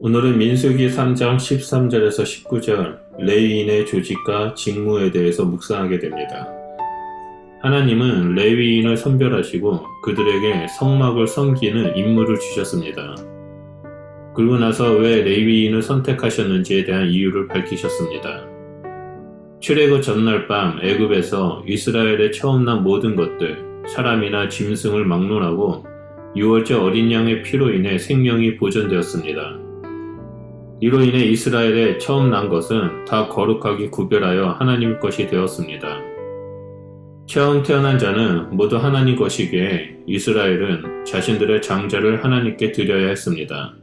오늘은 민수기 3장 13절에서 19절 레위인의 조직과 직무에 대해서 묵상하게 됩니다. 하나님은 레위인을 선별하시고 그들에게 성막을 섬기는 임무를 주셨습니다. 그리고 나서 왜 레위인을 선택하셨는지에 대한 이유를 밝히셨습니다. 출애굽 전날 밤 애굽에서 이스라엘에 처음 난 모든 것들, 사람이나 짐승을 막론하고 유월절 어린 양의 피로 인해 생명이 보존되었습니다. 이로 인해 이스라엘에 처음 난 것은 다 거룩하게 구별하여 하나님 것이 되었습니다. 처음 태어난 자는 모두 하나님 것이기에 이스라엘은 자신들의 장자를 하나님께 드려야 했습니다.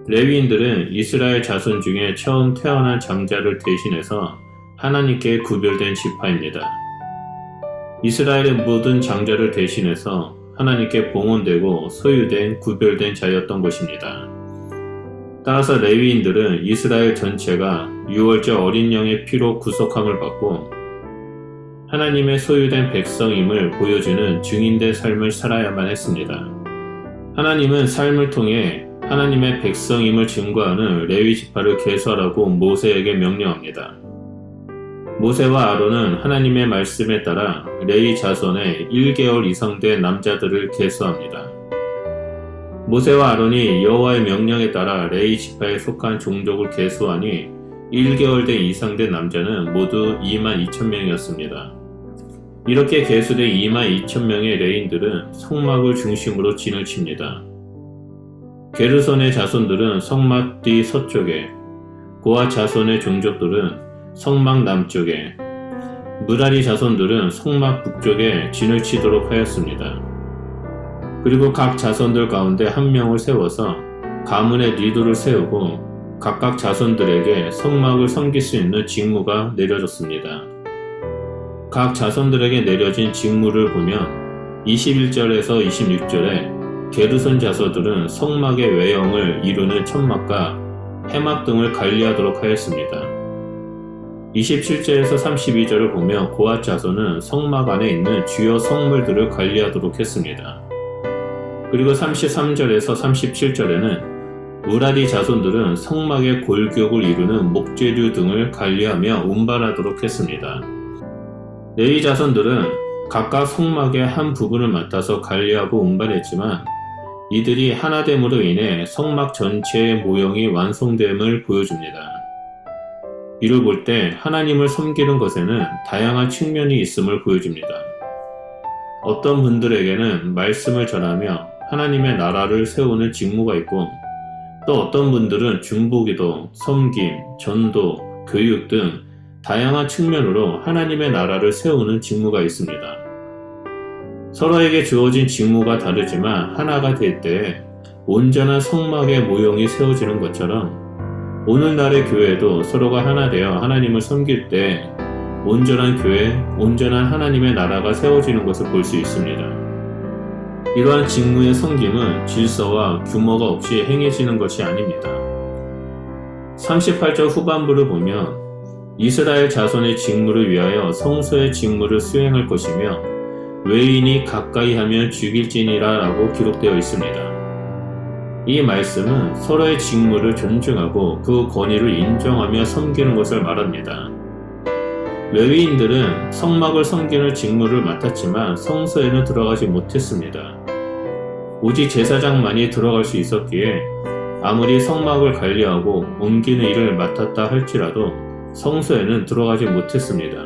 레위인들은 이스라엘 자손 중에 처음 태어난 장자를 대신해서 하나님께 구별된 지파입니다. 이스라엘의 모든 장자를 대신해서 하나님께 봉헌되고 소유된 구별된 자였던 것입니다. 따라서 레위인들은 이스라엘 전체가 유월절 어린 양의 피로 구속함을 받고 하나님의 소유된 백성임을 보여주는 증인된 삶을 살아야만 했습니다. 하나님은 삶을 통해 하나님의 백성임을 증거하는 레위 지파를 계수하라고 모세에게 명령합니다. 모세와 아론은 하나님의 말씀에 따라 레위 자손의 1개월 이상 된 남자들을 계수합니다. 모세와 아론이 여호와의 명령에 따라 레위 지파에 속한 종족을 계수하니 1개월 된 이상 된 남자는 모두 22,000명이었습니다. 이렇게 계수된 22,000명의 레위인들은 성막을 중심으로 진을 칩니다. 게르손의 자손들은 성막 뒤 서쪽에, 고앗 자손의 종족들은 성막 남쪽에, 무라리 자손들은 성막 북쪽에 진을 치도록 하였습니다. 그리고 각 자손들 가운데 한 명을 세워서 가문의 리더를 세우고 각각 자손들에게 성막을 섬길 수 있는 직무가 내려졌습니다. 각 자손들에게 내려진 직무를 보면 21절에서 26절에 게르손 자손들은 성막의 외형을 이루는 천막과 해막 등을 관리하도록 하였습니다. 27절에서 32절을 보면 고앗 자손은 성막 안에 있는 주요 성물들을 관리하도록 했습니다. 그리고 33절에서 37절에는 무라리 자손들은 성막의 골격을 이루는 목재류 등을 관리하며 운반하도록 했습니다. 레위 자손들은 각각 성막의 한 부분을 맡아서 관리하고 운반했지만 이들이 하나됨으로 인해 성막 전체의 모형이 완성됨을 보여줍니다. 이를 볼 때 하나님을 섬기는 것에는 다양한 측면이 있음을 보여줍니다. 어떤 분들에게는 말씀을 전하며 하나님의 나라를 세우는 직무가 있고 또 어떤 분들은 중보기도, 섬김, 전도, 교육 등 다양한 측면으로 하나님의 나라를 세우는 직무가 있습니다. 서로에게 주어진 직무가 다르지만 하나가 될 때에 온전한 성막의 모형이 세워지는 것처럼 오늘날의 교회도 서로가 하나 되어 하나님을 섬길 때 온전한 교회, 온전한 하나님의 나라가 세워지는 것을 볼 수 있습니다. 이러한 직무의 섬김은 질서와 규모가 없이 행해지는 것이 아닙니다. 38절 후반부를 보면 이스라엘 자손의 직무를 위하여 성소의 직무를 수행할 것이며 외인이 가까이 하면 죽일지니라 라고 기록되어 있습니다. 이 말씀은 서로의 직무를 존중하고 그 권위를 인정하며 섬기는 것을 말합니다. 레위인들은 성막을 섬기는 직무를 맡았지만 성소에는 들어가지 못했습니다. 오직 제사장만이 들어갈 수 있었기에 아무리 성막을 관리하고 옮기는 일을 맡았다 할지라도 성소에는 들어가지 못했습니다.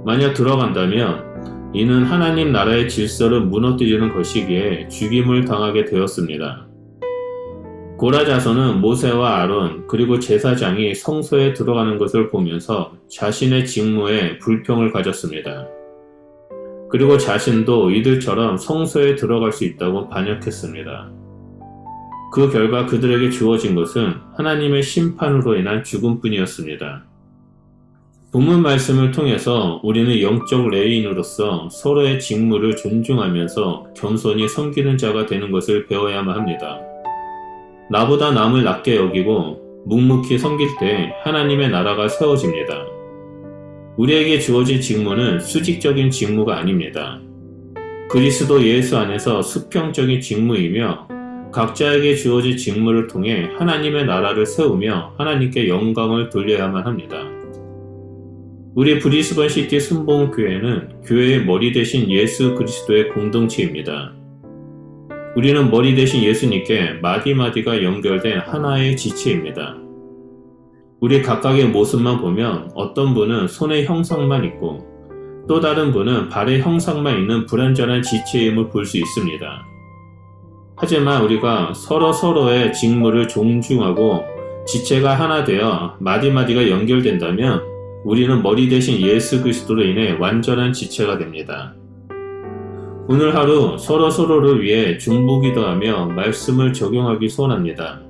만약 들어간다면 이는 하나님 나라의 질서를 무너뜨리는 것이기에 죽임을 당하게 되었습니다. 고라 자손은 모세와 아론 그리고 제사장이 성소에 들어가는 것을 보면서 자신의 직무에 불평을 가졌습니다. 그리고 자신도 이들처럼 성소에 들어갈 수 있다고 반역했습니다. 그 결과 그들에게 주어진 것은 하나님의 심판으로 인한 죽음뿐이었습니다. 본문 말씀을 통해서 우리는 영적 레위인으로서 서로의 직무를 존중하면서 겸손히 섬기는 자가 되는 것을 배워야만 합니다. 나보다 남을 낮게 여기고 묵묵히 섬길 때 하나님의 나라가 세워집니다. 우리에게 주어진 직무는 수직적인 직무가 아닙니다. 그리스도 예수 안에서 수평적인 직무이며 각자에게 주어진 직무를 통해 하나님의 나라를 세우며 하나님께 영광을 돌려야만 합니다. 우리 브리스번 시티 순복음교회는 교회의 머리 대신 예수 그리스도의 공동체입니다. 우리는 머리 대신 예수님께 마디마디가 연결된 하나의 지체입니다. 우리 각각의 모습만 보면 어떤 분은 손의 형상만 있고 또 다른 분은 발의 형상만 있는 불완전한 지체임을 볼 수 있습니다. 하지만 우리가 서로의 직무를 존중하고 지체가 하나 되어 마디마디가 연결된다면 우리는 머리 대신 예수 그리스도로 인해 완전한 지체가 됩니다. 오늘 하루 서로를 위해 중보기도하며 말씀을 적용하기 소원합니다.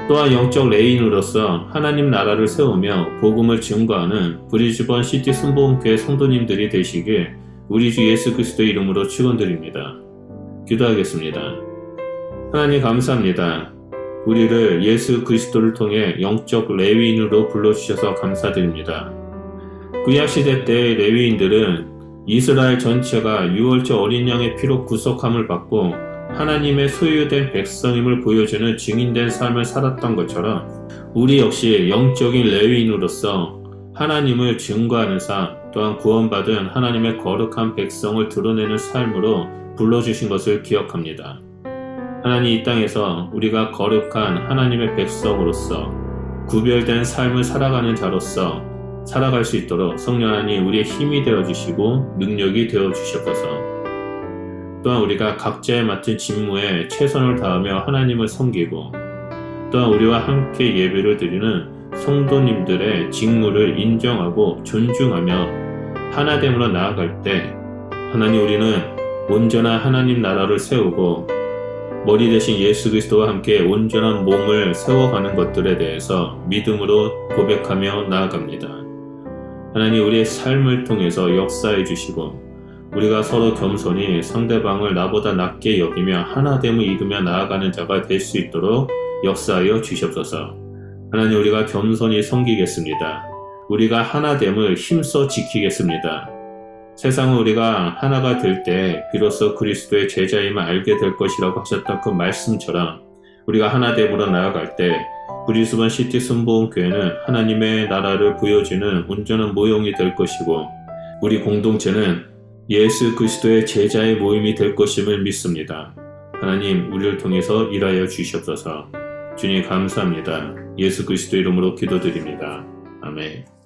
또한 영적 레인으로서 하나님 나라를 세우며 복음을 증거하는 브리즈번 시티 순복음교회 성도님들이 되시길 우리 주 예수 그리스도의 이름으로 축원드립니다. 기도하겠습니다. 하나님 감사합니다. 우리를 예수 그리스도를 통해 영적 레위인으로 불러주셔서 감사드립니다. 구약시대 때의 레위인들은 이스라엘 전체가 유월절 어린 양의 피로 구속함을 받고 하나님의 소유된 백성임을 보여주는 증인된 삶을 살았던 것처럼 우리 역시 영적인 레위인으로서 하나님을 증거하는 삶, 또한 구원받은 하나님의 거룩한 백성을 드러내는 삶으로 불러주신 것을 기억합니다. 하나님, 이 땅에서 우리가 거룩한 하나님의 백성으로서 구별된 삶을 살아가는 자로서 살아갈 수 있도록 성령 하나님 우리의 힘이 되어주시고 능력이 되어주시옵소서. 또한 우리가 각자의 맡은 직무에 최선을 다하며 하나님을 섬기고 또한 우리와 함께 예배를 드리는 성도님들의 직무를 인정하고 존중하며 하나됨으로 나아갈 때 하나님, 우리는 온전한 하나님 나라를 세우고 머리 대신 예수 그리스도와 함께 온전한 몸을 세워가는 것들에 대해서 믿음으로 고백하며 나아갑니다. 하나님, 우리의 삶을 통해서 역사해 주시고 우리가 서로 겸손히 상대방을 나보다 낮게 여기며 하나됨을 이루며 나아가는 자가 될 수 있도록 역사하여 주시옵소서. 하나님, 우리가 겸손히 섬기겠습니다. 우리가 하나됨을 힘써 지키겠습니다. 세상은 우리가 하나가 될 때 비로소 그리스도의 제자임을 알게 될 것이라고 하셨던 그 말씀처럼 우리가 하나됨으로 나아갈 때 브리스번 시티 순복음교회는 하나님의 나라를 보여주는 온전한 모형이 될 것이고 우리 공동체는 예수 그리스도의 제자의 모임이 될 것임을 믿습니다. 하나님, 우리를 통해서 일하여 주시옵소서. 주님 감사합니다. 예수 그리스도 이름으로 기도드립니다. 아멘.